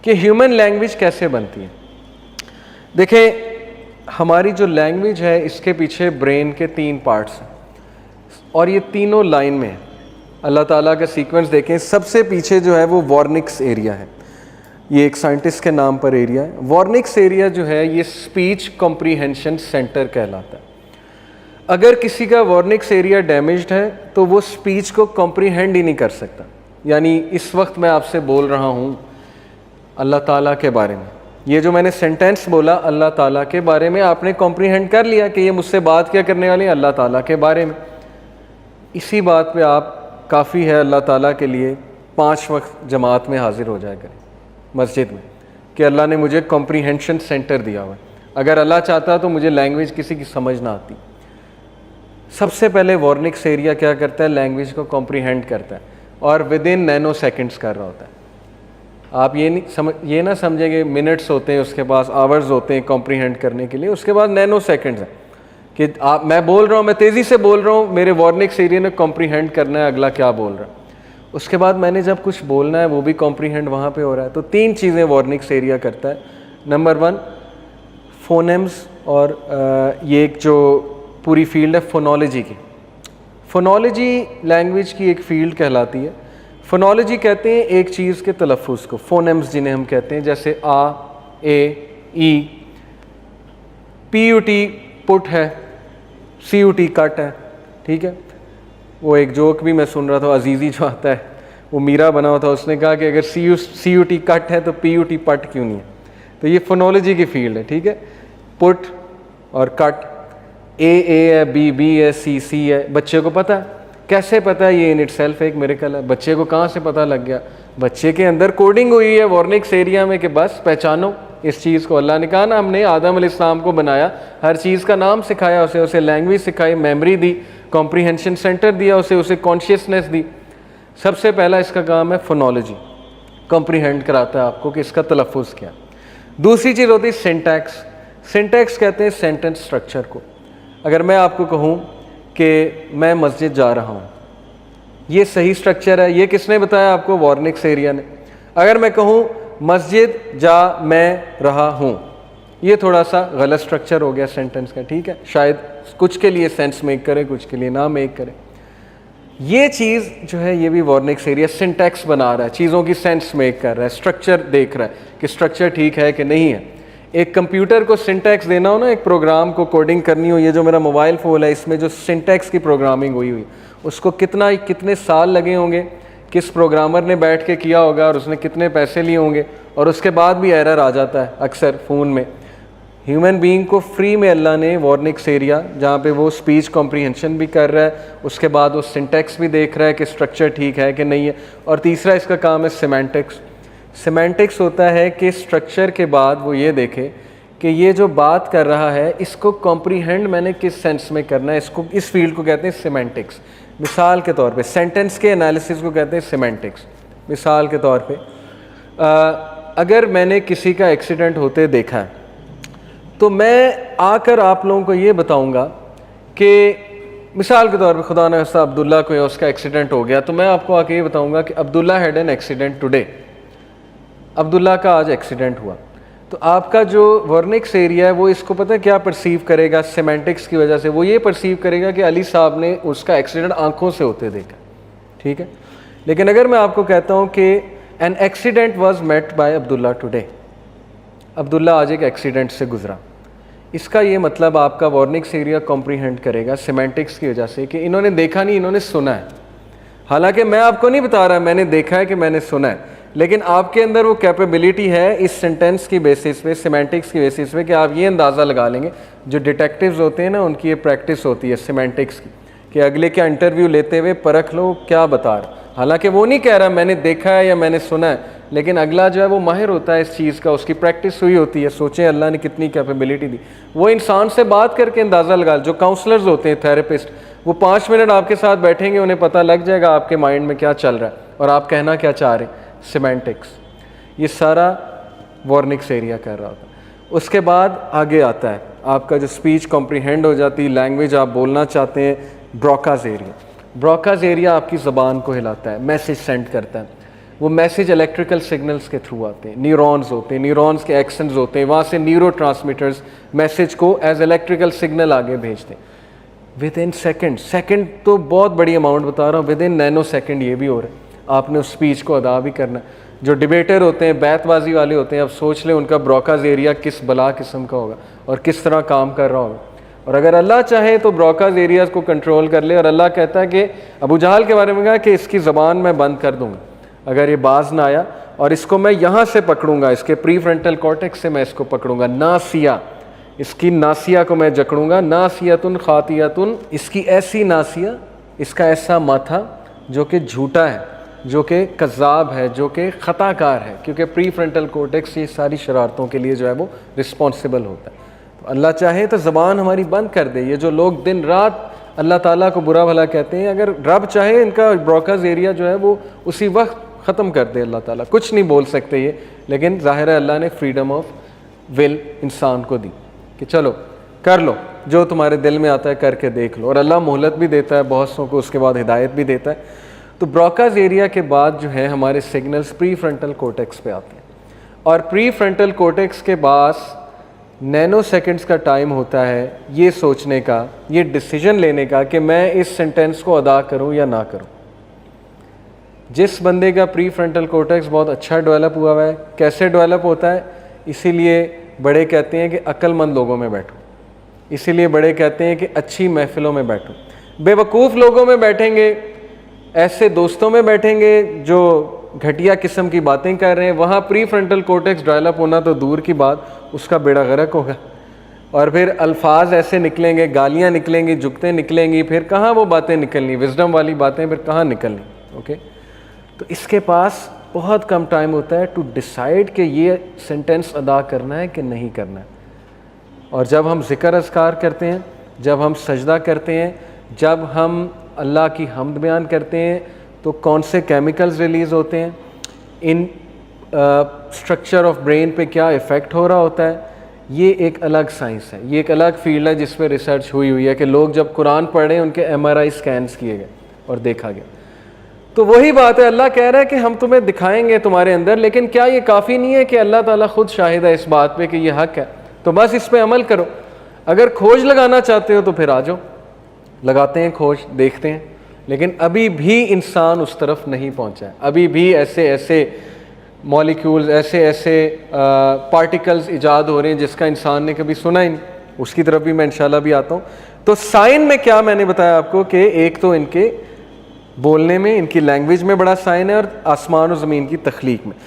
کہ human language کیسے بنتی ہے. دیکھیں ہماری جو لینگویج ہے اس کے پیچھے برین کے 3 پارٹس ہیں اور یہ تینوں لائن میں ہیں. اللہ تعالیٰ کا سیکوینس دیکھیں, سب سے پیچھے جو ہے وہ وارنکس ایریا ہے, یہ ایک سائنٹسٹ کے نام پر ایریا ہے. وارنکس ایریا جو ہے یہ اسپیچ کمپریہنشن سینٹر کہلاتا ہے. اگر کسی کا وارنکس ایریا ڈیمیجڈ ہے تو وہ اسپیچ کو کمپریہینڈ ہی نہیں کر سکتا. یعنی اس وقت میں آپ سے بول رہا ہوں اللہ تعالیٰ کے بارے میں, یہ جو میں نے سینٹینس بولا اللہ تعالیٰ کے بارے میں, آپ نے کمپریہینڈ کر لیا کہ یہ مجھ سے بات کیا کرنے والی ہے, اللہ تعالیٰ کے بارے میں. اسی بات پہ آپ کافی ہے اللہ تعالیٰ کے لیے 5 وقت جماعت میں حاضر ہو جایا کریں مسجد میں, کہ اللہ نے مجھے کمپریہنشن سینٹر دیا ہوا ہے. اگر اللہ چاہتا تو مجھے لینگویج کسی کی سمجھ نہ آتی. سب سے پہلے وارنکس ایریا کیا کرتا ہے, لینگویج کو کمپریہینڈ کرتا ہے اور ود ان نینو سیکنڈس کر رہا ہوتا ہے. آپ یہ نہ سمجھیں کہ منٹس ہوتے ہیں, اس کے بعد آورز ہوتے ہیں کمپریہینڈ کرنے کے لیے, اس کے بعد نینو سیکنڈز ہیں کہ میں بول رہا ہوں, میں تیزی سے بول رہا ہوں, میرے وارنکس ایریا نے کمپریہینڈ کرنا ہے اگلا کیا بول رہا ہے. اس کے بعد میں نے جب کچھ بولنا ہے وہ بھی کمپریہینڈ وہاں پہ ہو رہا ہے. تو 3 چیزیں وارنکس ایریا کرتا ہے. نمبر 1 فونیمز, اور یہ ایک جو پوری فیلڈ ہے فونالوجی کی. فونالوجی لینگویج کی ایک فیلڈ کہلاتی ہے. فونالوجی کہتے ہیں ایک چیز کے تلفظ کو, فونیمز جنہیں ہم کہتے ہیں, جیسے آ, اے, ای, پی یو ٹی پٹ ہے, سی یو ٹی کٹ ہے. ٹھیک ہے, وہ ایک جوک بھی میں سن رہا تھا, عزیزی جو آتا ہے وہ میرا بنا ہوا تھا, اس نے کہا کہ اگر سی یو ٹی کٹ ہے تو پی یو ٹی پٹ کیوں نہیں ہے. تو یہ فونالوجی کی فیلڈ ہے. ٹھیک ہے, پٹ اور کٹ, اے ہے, بی ہے, سی ہے. بچے کو پتہ ہے, کیسے پتہ ہے, یہ ان اٹ سیلف ایک میریکل ہے. بچے کو کہاں سے پتہ لگ گیا, بچے کے اندر کوڈنگ ہوئی ہے وارنکس ایریا میں کہ بس پہچانو اس چیز کو. اللہ نے کہا نا ہم نے آدم علیہ السلام کو بنایا, ہر چیز کا نام سکھایا اسے لینگویج سکھائی, میموری دی, کمپریہنشن سینٹر دیا اسے کانشیسنیس دی. سب سے پہلا اس کا کام ہے فونالوجی, کمپریہینڈ کراتا ہے آپ کو کہ اس کا تلفظ کیا. دوسری چیز ہوتی ہے سینٹیکس. سینٹیکس کہتے ہیں سینٹنس اسٹرکچر کو. اگر میں آپ کو کہوں کہ میں مسجد جا رہا ہوں, یہ صحیح اسٹرکچر ہے, یہ کس نے بتایا آپ کو, وارنکس ایریا نے. اگر میں کہوں مسجد جا میں رہا ہوں, یہ تھوڑا سا غلط اسٹرکچر ہو گیا سینٹنس کا. ٹھیک ہے, شاید کچھ کے لیے سینس میک کرے, کچھ کے لیے نہ میک کرے. یہ چیز جو ہے یہ بھی وارنکس ایریا سنٹیکس بنا رہا ہے, چیزوں کی سینس میک کر رہا ہے, اسٹرکچر دیکھ رہا ہے کہ اسٹرکچر ٹھیک ہے کہ نہیں ہے. ایک کمپیوٹر کو سنٹیکس دینا ہو نا, ایک پروگرام کو کوڈنگ کرنی ہو, یہ جو میرا موبائل فون ہے اس میں جو سنٹیکس کی پروگرامنگ ہوئی اس کو کتنے سال لگے ہوں گے, کس پروگرامر نے بیٹھ کے کیا ہوگا اور اس نے کتنے پیسے لیے ہوں گے, اور اس کے بعد بھی ایرر آ جاتا ہے اکثر فون میں. ہیومن بینگ کو فری میں اللہ نے وارنکس ایریا, جہاں پہ وہ اسپیچ کمپریہنشن بھی کر رہا ہے, اس کے بعد وہ سنٹیکس بھی دیکھ رہا ہے کہ اسٹرکچر ٹھیک ہے کہ نہیں ہے. اور تیسرا اس کا کام ہے سیمینٹکس. سیمینٹکس ہوتا ہے کہ اسٹرکچر کے بعد وہ یہ دیکھے کہ یہ جو بات کر رہا ہے اس کو کمپریہینڈ میں نے کس سینس میں کرنا ہے. اس فیلڈ کو کہتے ہیں سیمینٹکس. مثال کے طور پہ سینٹنس کے انالیسس کو کہتے ہیں سیمینٹکس. مثال کے طور پہ اگر میں نے کسی کا ایکسیڈنٹ ہوتے دیکھا ہے تو میں آ کر آپ لوگوں کو یہ بتاؤں گا کہ مثال کے طور پہ خدا نخواستہ عبداللہ کو اس کا ایکسیڈنٹ ہو گیا, تو میں آپ کو آ کے یہ بتاؤں گا کہ عبداللہ ہیڈ این ایکسیڈنٹ ٹوڈے, عبداللہ کا آج ایکسیڈنٹ ہوا. تو آپ کا جو ورنکس ایریا ہے وہ اس کو پتہ ہے کیا پرسیو کرے گا سیمینٹکس کی وجہ سے, وہ یہ پرسیو کرے گا کہ علی صاحب نے اس کا ایکسیڈنٹ آنکھوں سے ہوتے دیکھا. ٹھیک ہے, لیکن اگر میں آپ کو کہتا ہوں کہ an accident was met by Abdullah today, Abdullah آج ایک ایکسیڈنٹ سے گزرا, اس کا یہ مطلب آپ کا وارنکس ایریا کمپریہینڈ کرے گا سیمینٹکس کی وجہ سے کہ انہوں نے دیکھا نہیں, انہوں نے سنا ہے. حالانکہ میں آپ کو نہیں بتا رہا میں نے دیکھا ہے کہ میں نے سنا ہے, لیکن آپ کے اندر وہ کیپیبلٹی ہے اس سینٹینس کی بیسس پہ, سیمینٹکس کی بیسس پہ, کہ آپ یہ اندازہ لگا لیں گے. جو ڈیٹیکٹیوز ہوتے ہیں نا ان کی یہ پریکٹس ہوتی ہے سیمینٹکس کی, کہ اگلے کا انٹرویو لیتے ہوئے پرکھ لو کیا بتا رہا. حالانکہ وہ نہیں کہہ رہا میں نے دیکھا ہے یا میں نے سنا ہے, لیکن اگلا جو ہے وہ ماہر ہوتا ہے اس چیز کا, اس کی پریکٹس ہوئی ہوتی ہے. سوچیں اللہ نے کتنی کیپیبلٹی دی. وہ انسان سے بات کر کے اندازہ لگا. جو کاؤنسلرز ہوتے ہیں, تھراپسٹ, وہ 5 منٹ آپ کے ساتھ بیٹھیں گے, انہیں پتہ لگ جائے گا آپ کے مائنڈ میں کیا چل رہا ہے اور آپ کہنا کیا چاہ رہے ہیں. سیمینٹکس یہ سارا وارنکس ایریا کر رہا ہوتا ہے. اس کے بعد آگے آتا ہے آپ کا جو اسپیچ کمپریہینڈ ہو جاتی, لینگویج آپ بولنا چاہتے ہیں, براکاز ایریا. براکاز ایریا آپ کی زبان کو ہلاتا ہے, میسج سینڈ کرتا ہے. وہ میسیج الیکٹریکل سگنلز کے تھرو آتے ہیں، نیورونز ہوتے ہیں، نیورونز کے ایکسنز ہوتے ہیں، وہاں سے نیورو ٹرانسمیٹرز میسیج کو ایز الیکٹریکل سگنل آگے بھیجتے ہیں ود ان سیکنڈ تو بہت بڑی اماؤنٹ بتا رہا ہوں، ود ان نینو سیکنڈ یہ بھی ہو رہا ہے. آپ نے اس اسپیچ کو ادا بھی کرنا ہے. جو ڈبیٹر ہوتے ہیں، بیت بازی والے ہوتے ہیں، اب سوچ لیں ان کا بروکاز ایریا کس بلا قسم کا ہوگا اور کس طرح کام کر رہا ہوگا. اور اگر اللہ چاہے تو بروکاز ایریاز کو کنٹرول کر لے. اور اللہ کہتا ہے کہ ابو جہل کے بارے میں کہا کہ اس کی زبان میں بند کر دوں گا اگر یہ باز نہ آیا، اور اس کو میں یہاں سے پکڑوں گا، اس کے پری فرنٹل کارٹیکس سے میں اس کو پکڑوں گا، ناسیہ، اس کی ناسیہ کو میں جکڑوں گا، ناسیتن خاطیتن، اس کی ایسی ناسیہ، اس کا ایسا ماتھا جو کہ جھوٹا ہے، جو کہ کذاب ہے، جو کہ خطا کار ہے، کیونکہ پری فرنٹل کارٹیکس یہ ساری شرارتوں کے لیے جو ہے وہ رسپانسبل ہوتا ہے. تو اللہ چاہے تو زبان ہماری بند کر دے. یہ جو لوگ دن رات اللہ تعالیٰ کو برا بھلا کہتے ہیں، اگر رب چاہے ان کا بروکاز ایریا جو ہے وہ اسی وقت ختم کر دے. اللہ تعالیٰ کچھ نہیں بول سکتے یہ، لیکن ظاہر ہے اللہ نے فریڈم آف ول انسان کو دی کہ چلو کر لو جو تمہارے دل میں آتا ہے، کر کے دیکھ لو. اور اللہ مہلت بھی دیتا ہے بہت سوں کو، اس کے بعد ہدایت بھی دیتا ہے. تو بروکاز ایریا کے بعد جو ہے ہمارے سگنلز پری فرنٹل کورٹیکس پہ آتے ہیں، اور پری فرنٹل کورٹیکس کے بعد نینو سیکنڈز کا ٹائم ہوتا ہے یہ سوچنے کا، یہ ڈیسیجن لینے کا کہ میں اس سینٹینس کو ادا کروں یا نہ کروں. جس بندے کا پری فرنٹل کورٹیکس بہت اچھا ڈیولپ ہوا ہے، کیسے ڈیولپ ہوتا ہے؟ اسی لیے بڑے کہتے ہیں کہ عقل مند لوگوں میں بیٹھو، اسی لیے بڑے کہتے ہیں کہ اچھی محفلوں میں بیٹھو. بے وقوف لوگوں میں بیٹھیں گے، ایسے دوستوں میں بیٹھیں گے جو گھٹیا قسم کی باتیں کر رہے ہیں، وہاں پری فرنٹل کورٹیکس ڈیولپ ہونا تو دور کی بات، اس کا بیڑا غرق ہوگا. اور پھر الفاظ ایسے نکلیں گے، گالیاں نکلیں گی، جگتیں نکلیں گی، پھر کہاں وہ باتیں نکلنی، وزڈم والی باتیں پھر کہاں نکلنی. اوکے، تو اس کے پاس بہت کم ٹائم ہوتا ہے ٹو ڈیسائیڈ کہ یہ سینٹینس ادا کرنا ہے کہ نہیں کرنا ہے. اور جب ہم ذکر اذکار کرتے ہیں، جب ہم سجدہ کرتے ہیں، جب ہم اللہ کی حمد بیان کرتے ہیں، تو کون سے کیمیکلز ریلیز ہوتے ہیں، ان اسٹرکچر آف برین پہ کیا ایفیکٹ ہو رہا ہوتا ہے، یہ ایک الگ سائنس ہے، یہ ایک الگ فیلڈ ہے جس پہ ریسرچ ہوئی ہے کہ لوگ جب قرآن پڑھ رہے ہیں ان کے MRI اسکینس کیے گئے اور دیکھا گیا. تو وہی بات ہے، اللہ کہہ رہا ہے کہ ہم تمہیں دکھائیں گے تمہارے اندر، لیکن کیا یہ کافی نہیں ہے کہ اللہ تعالیٰ خود شاہد ہے اس بات پہ کہ یہ حق ہے، تو بس اس پہ عمل کرو. اگر کھوج لگانا چاہتے ہو تو پھر آ جاؤ، لگاتے ہیں کھوج، دیکھتے ہیں. لیکن ابھی بھی انسان اس طرف نہیں پہنچا ہے، ابھی بھی ایسے مالیکیولز، ایسے پارٹیکلز ایجاد ہو رہے ہیں جس کا انسان نے کبھی سنا ہی نہیں. اس کی طرف بھی میں انشاءاللہ بھی آتا ہوں. تو سائن میں کیا میں نے بتایا آپ کو کہ ایک تو ان کے بولنے میں، ان کی لینگویج میں بڑا سائن ہے، اور آسمان و زمین کی تخلیق میں.